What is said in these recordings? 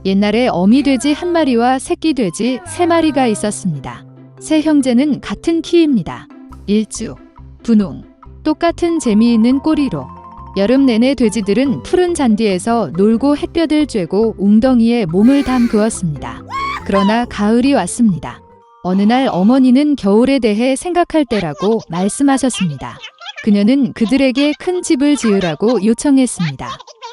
옛날에 어미 돼지 한 마리와 새끼 돼지 세 마리가 있었습니다. 세 형제는 같은 키입니다. 일주, 분홍, 똑같은 재미있는 꼬리로 여름 내내 돼지들은 푸른 잔디에서 놀고 햇볕을 쬐고 웅덩이에 몸을 담그었습니다. 그러나 가을이 왔습니다. 어느 날 어머니는 겨울에 대해 생각할 때라고 말씀하셨습니다. 그녀는 그들에게 큰 집을 지으라고 요청했습니다.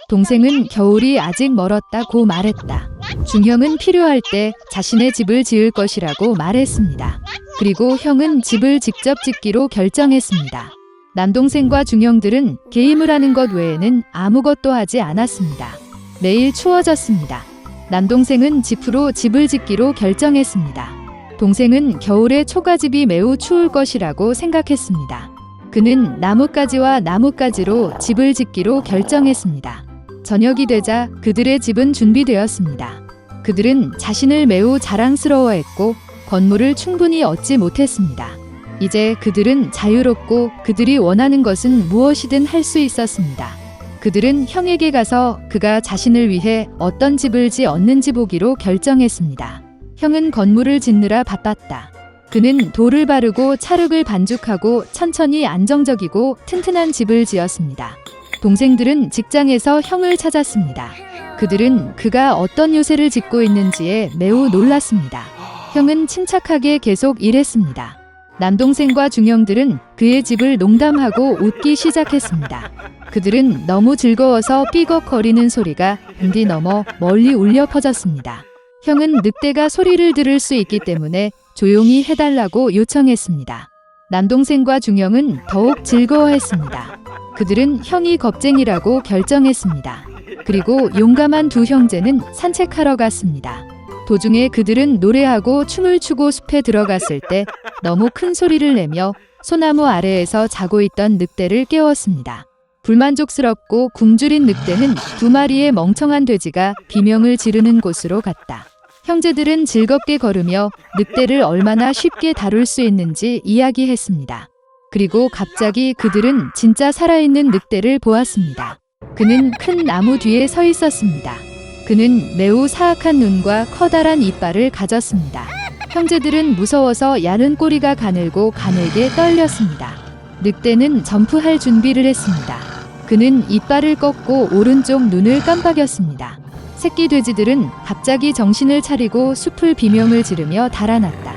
동생은 겨울이 아직 멀었다고 말했다. 중형은 필요할 때 자신의 집을 지을 것이라고 말했습니다. 그리고 형은 집을 직접 짓기로 결정했습니다. 남동생과 중형들은 게임을 하는 것 외에는 아무것도 하지 않았습니다. 매일 추워졌습니다. 남동생은 지프로 집을 짓기로 결정했습니다. 동생은 겨울에 초가집이 매우 추울 것이라고 생각했습니다. 그는 나뭇가지와 나뭇가지로 집을 짓기로 결정했습니다. 저녁이 되자 그들의 집은 준비되었습니다. 그들은 자신을 매우 자랑스러워했고 건물을 충분히 얻지 못했습니다. 이제 그들은 자유롭고 그들이 원하는 것은 무엇이든 할 수 있었습니다. 그들은 형에게 가서 그가 자신을 위해 어떤 집을 지었는지 보기로 결정했습니다. 형은 건물을 짓느라 바빴다. 그는 돌을 바르고 찰흙을 반죽하고 천천히 안정적이고 튼튼한 집을 지었습니다. 동생들은 직장에서 형을 찾았습니다. 그들은 그가 어떤 요새를 짓고 있는지에 매우 놀랐습니다. 형은 침착하게 계속 일했습니다. 남동생과 중형들은 그의 집을 농담하고 웃기 시작했습니다. 그들은 너무 즐거워서 삐걱거리는 소리가 단디 넘어 멀리 울려 퍼졌습니다. 형은 늑대가 소리를 들을 수 있기 때문에 조용히 해달라고 요청했습니다. 남동생과 중형은 더욱 즐거워했습니다. 그들은 형이 겁쟁이라고 결정했습니다. 그리고 용감한 두 형제는 산책하러 갔습니다. 도중에 그들은 노래하고 춤을 추고 숲에 들어갔을 때 너무 큰 소리를 내며 소나무 아래에서 자고 있던 늑대를 깨웠습니다. 불만족스럽고 굶주린 늑대는 두 마리의 멍청한 돼지가 비명을 지르는 곳으로 갔다. 형제들은 즐겁게 걸으며 늑대를 얼마나 쉽게 다룰 수 있는지 이야기했습니다. 그리고 갑자기 그들은 진짜 살아있는 늑대를 보았습니다. 그는 큰 나무 뒤에 서 있었습니다. 그는 매우 사악한 눈과 커다란 이빨을 가졌습니다. 형제들은 무서워서 야른 꼬리가 가늘고 가늘게 떨렸습니다. 늑대는 점프할 준비를 했습니다. 그는 이빨을 꺾고 오른쪽 눈을 깜빡였습니다. 새끼 돼지들은 갑자기 정신을 차리고 숲을 비명을 지르며 달아났다.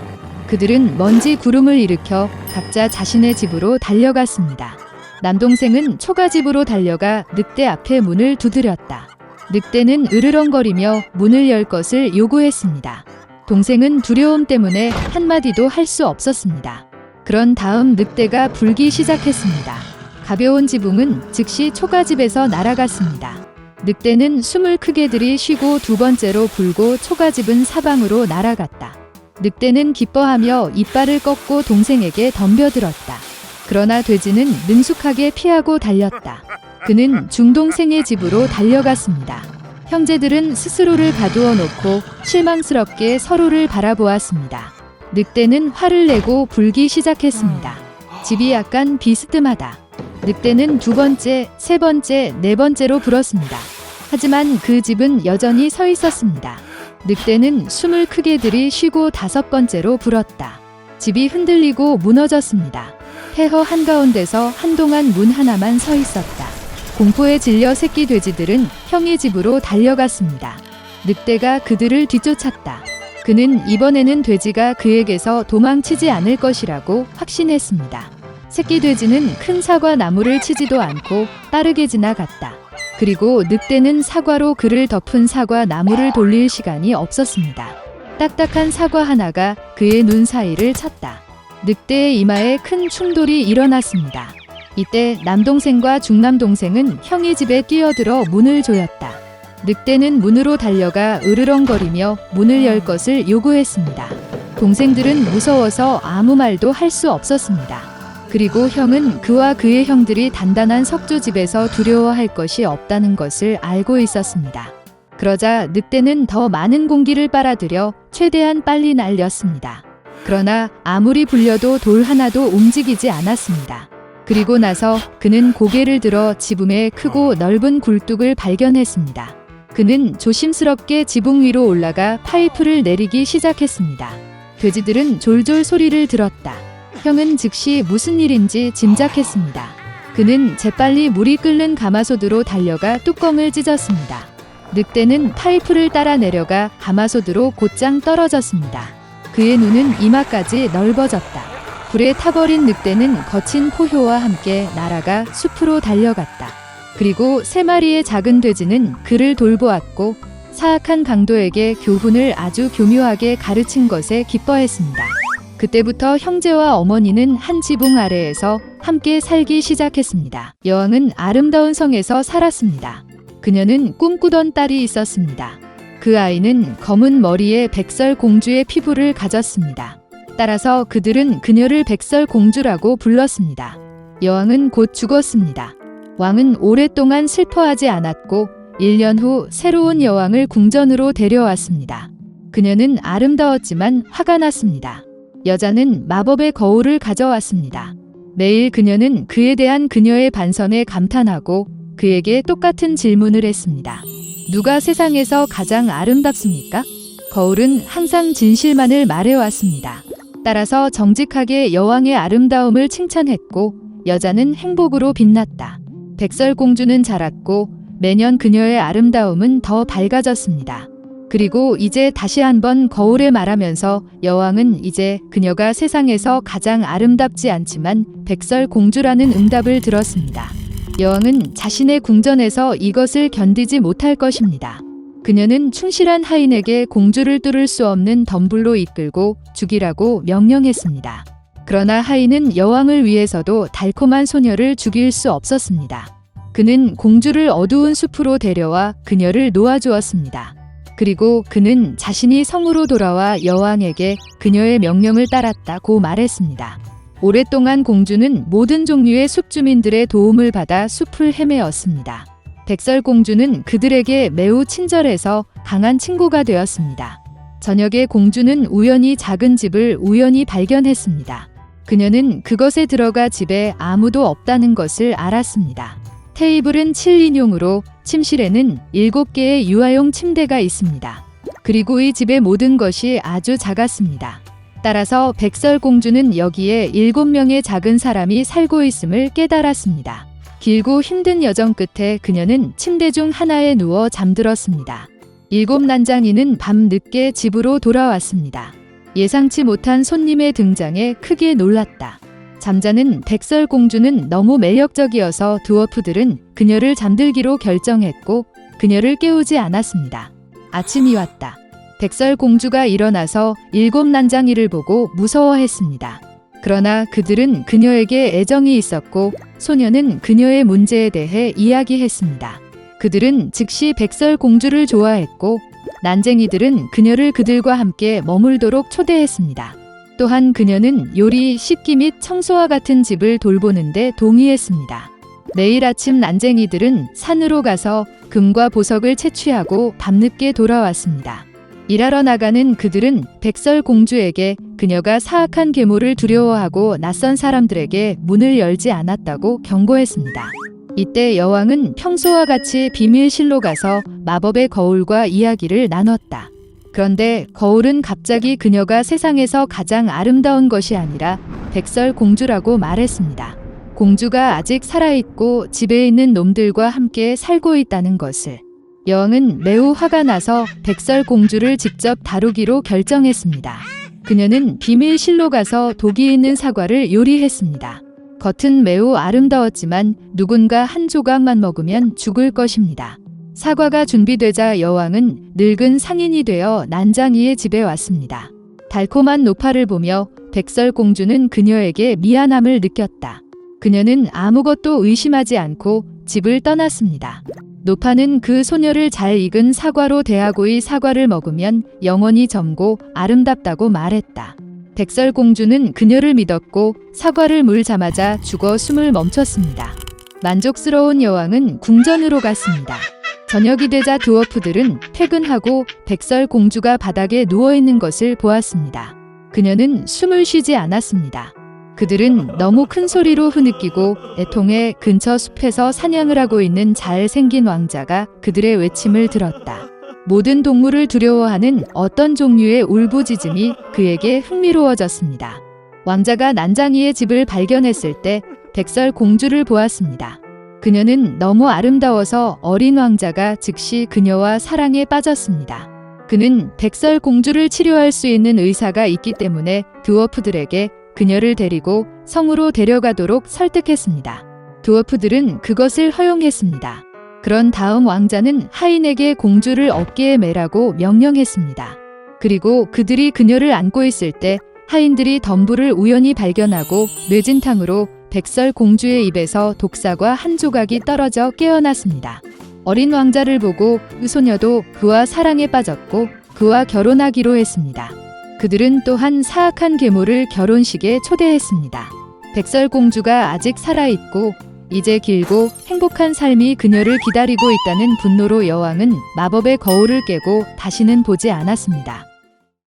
그들은 먼지 구름을 일으켜 각자 자신의 집으로 달려갔습니다. 남동생은 초가집으로 달려가 늑대 앞에 문을 두드렸다. 늑대는 으르렁거리며 문을 열 것을 요구했습니다. 동생은 두려움 때문에 한마디도 할 수 없었습니다. 그런 다음 늑대가 불기 시작했습니다. 가벼운 지붕은 즉시 초가집에서 날아갔습니다. 늑대는 숨을 크게 들이쉬고 두 번째로 불고 초가집은 사방으로 날아갔다. 늑대는 기뻐하며 이빨을 꺾고 동생에게 덤벼들었다. 그러나 돼지는 능숙하게 피하고 달렸다. 그는 중동생의 집으로 달려갔습니다. 형제들은 스스로를 가두어 놓고 실망스럽게 서로를 바라보았습니다. 늑대는 화를 내고 불기 시작했습니다. 집이 약간 비스듬하다. 늑대는 두 번째, 세 번째, 네 번째로 불었습니다. 하지만 그 집은 여전히 서 있었습니다. 늑대는 숨을 크게 들이쉬고 다섯 번째로 불었다. 집이 흔들리고 무너졌습니다. 폐허 한가운데서 한동안 문 하나만 서 있었다. 공포에 질려 새끼 돼지들은 형의 집으로 달려갔습니다. 늑대가 그들을 뒤쫓았다. 그는 이번에는 돼지가 그에게서 도망치지 않을 것이라고 확신했습니다. 새끼 돼지는 큰 사과 나무를 치지도 않고 빠르게 지나갔다. 그리고 늑대는 사과로 그를 덮은 사과 나무를 돌릴 시간이 없었습니다. 딱딱한 사과 하나가 그의 눈 사이를 쳤다. 늑대의 이마에 큰 충돌이 일어났습니다. 이때 남동생과 중남동생은 형의 집에 뛰어들어 문을 조였다. 늑대는 문으로 달려가 으르렁거리며 문을 열 것을 요구했습니다. 동생들은 무서워서 아무 말도 할 수 없었습니다. 그리고 형은 그와 그의 형들이 단단한 석조집에서 두려워할 것이 없다는 것을 알고 있었습니다. 그러자 늑대는 더 많은 공기를 빨아들여 최대한 빨리 날렸습니다. 그러나 아무리 불려도 돌 하나도 움직이지 않았습니다. 그리고 나서 그는 고개를 들어 지붕에 크고 넓은 굴뚝을 발견했습니다. 그는 조심스럽게 지붕 위로 올라가 파이프를 내리기 시작했습니다. 돼지들은 졸졸 소리를 들었다. 형은 즉시 무슨 일인지 짐작했습니다. 그는 재빨리 물이 끓는 가마솥으로 달려가 뚜껑을 찢었습니다. 늑대는 파이프를 따라 내려가 가마솥으로 곧장 떨어졌습니다. 그의 눈은 이마까지 넓어졌다. 불에 타버린 늑대는 거친 포효와 함께 날아가 숲으로 달려갔다. 그리고 3마리의 작은 돼지는 그를 돌보았고 사악한 강도에게 교훈을 아주 교묘하게 가르친 것에 기뻐했습니다. 그때부터 형제와 어머니는 한 지붕 아래에서 함께 살기 시작했습니다. 여왕은 아름다운 성에서 살았습니다. 그녀는 꿈꾸던 딸이 있었습니다. 그 아이는 검은 머리에 백설공주의 피부를 가졌습니다. 따라서 그들은 그녀를 백설공주라고 불렀습니다. 여왕은 곧 죽었습니다. 왕은 오랫동안 슬퍼하지 않았고 1년 후 새로운 여왕을 궁전으로 데려왔습니다. 그녀는 아름다웠지만 화가 났습니다. 여자는 마법의 거울을 가져왔습니다. 매일 그녀는 그에 대한 그녀의 반선에 감탄하고 그에게 똑같은 질문을 했습니다. 누가 세상에서 가장 아름답습니까? 거울은 항상 진실만을 말해왔습니다. 따라서 정직하게 여왕의 아름다움을 칭찬했고 여자는 행복으로 빛났다. 백설공주는 자랐고 매년 그녀의 아름다움은 더 밝아졌습니다. 그리고 이제 다시 한번 거울에 말하면서 여왕은 이제 그녀가 세상에서 가장 아름답지 않지만 백설공주라는 응답을 들었습니다. 여왕은 자신의 궁전에서 이것을 견디지 못할 것입니다. 그녀는 충실한 하인에게 공주를 뚫을 수 없는 덤불로 이끌고 죽이라고 명령했습니다. 그러나 하인은 여왕을 위해서도 달콤한 소녀를 죽일 수 없었습니다. 그는 공주를 어두운 숲으로 데려와 그녀를 놓아주었습니다. 그리고 그는 자신이 성으로 돌아와 여왕에게 그녀의 명령을 따랐다고 말했습니다. 오랫동안 공주는 모든 종류의 숲 주민들의 도움을 받아 숲을 헤매었습니다. 백설공주는 그들에게 매우 친절해서 강한 친구가 되었습니다. 저녁에 공주는 우연히 작은 집을 우연히 발견했습니다. 그녀는 그것에 들어가 집에 아무도 없다는 것을 알았습니다. 테이블은 7인용으로 침실에는 7개의 유아용 침대가 있습니다. 그리고 이 집의 모든 것이 아주 작았습니다. 따라서 백설공주는 여기에 7명의 작은 사람이 살고 있음을 깨달았습니다. 길고 힘든 여정 끝에 그녀는 침대 중 하나에 누워 잠들었습니다. 7 난장이는 밤 늦게 집으로 돌아왔습니다. 예상치 못한 손님의 등장에 크게 놀랐다. 잠자는 백설공주는 너무 매력적이어서 드워프들은 그녀를 잠들기로 결정했고 그녀를 깨우지 않았습니다. 아침이 왔다. 백설공주가 일어나서 7 난장이를 보고 무서워했습니다. 그러나 그들은 그녀에게 애정이 있었고 소녀는 그녀의 문제에 대해 이야기했습니다. 그들은 즉시 백설공주를 좋아했고 난쟁이들은 그녀를 그들과 함께 머물도록 초대했습니다. 또한 그녀는 요리, 씻기 및 청소와 같은 집을 돌보는데 동의했습니다. 내일 아침 난쟁이들은 산으로 가서 금과 보석을 채취하고 밤늦게 돌아왔습니다. 일하러 나가는 그들은 백설공주에게 그녀가 사악한 계모를 두려워하고 낯선 사람들에게 문을 열지 않았다고 경고했습니다. 이때 여왕은 평소와 같이 비밀실로 가서 마법의 거울과 이야기를 나눴다. 그런데 거울은 갑자기 그녀가 세상에서 가장 아름다운 것이 아니라 백설공주라고 말했습니다. 공주가 아직 살아있고 집에 있는 놈들과 함께 살고 있다는 것을. 여왕은 매우 화가 나서 백설공주를 직접 다루기로 결정했습니다. 그녀는 비밀실로 가서 독이 있는 사과를 요리했습니다. 겉은 매우 아름다웠지만 누군가 한 조각만 먹으면 죽을 것입니다. 사과가 준비되자 여왕은 늙은 상인이 되어 난장이의 집에 왔습니다. 달콤한 노파를 보며 백설공주는 그녀에게 미안함을 느꼈다. 그녀는 아무것도 의심하지 않고 집을 떠났습니다. 노파는 그 소녀를 잘 익은 사과로 대하고 이 사과를 먹으면 영원히 젊고 아름답다고 말했다. 백설공주는 그녀를 믿었고 사과를 물자마자 죽어 숨을 멈췄습니다. 만족스러운 여왕은 궁전으로 갔습니다. 저녁이 되자 드워프들은 퇴근하고 백설공주가 바닥에 누워있는 것을 보았습니다. 그녀는 숨을 쉬지 않았습니다. 그들은 너무 큰 소리로 흐느끼고 애통해 근처 숲에서 사냥을 하고 있는 잘생긴 왕자가 그들의 외침을 들었다. 모든 동물을 두려워하는 어떤 종류의 울부짖음이 그에게 흥미로워졌습니다. 왕자가 난장이의 집을 발견했을 때 백설 공주를 보았습니다. 그녀는 너무 아름다워서 어린 왕자가 즉시 그녀와 사랑에 빠졌습니다. 그는 백설 공주를 치료할 수 있는 의사가 있기 때문에 드워프들에게 그녀를 데리고 성으로 데려가도록 설득했습니다. 드워프들은 그것을 허용했습니다. 그런 다음 왕자는 하인에게 공주를 어깨에 매라고 명령했습니다. 그리고 그들이 그녀를 안고 있을 때 하인들이 덤불을 우연히 발견하고 뇌진탕으로 백설 공주의 입에서 독사과 한 조각이 떨어져 깨어났습니다. 어린 왕자를 보고 소녀도 그와 사랑에 빠졌고 그와 결혼하기로 했습니다. 그들은 또한 사악한 계모를 결혼식에 초대했습니다. 백설 공주가 아직 살아있고 이제 길고 행복한 삶이 그녀를 기다리고 있다는 분노로 여왕은 마법의 거울을 깨고 다시는 보지 않았습니다.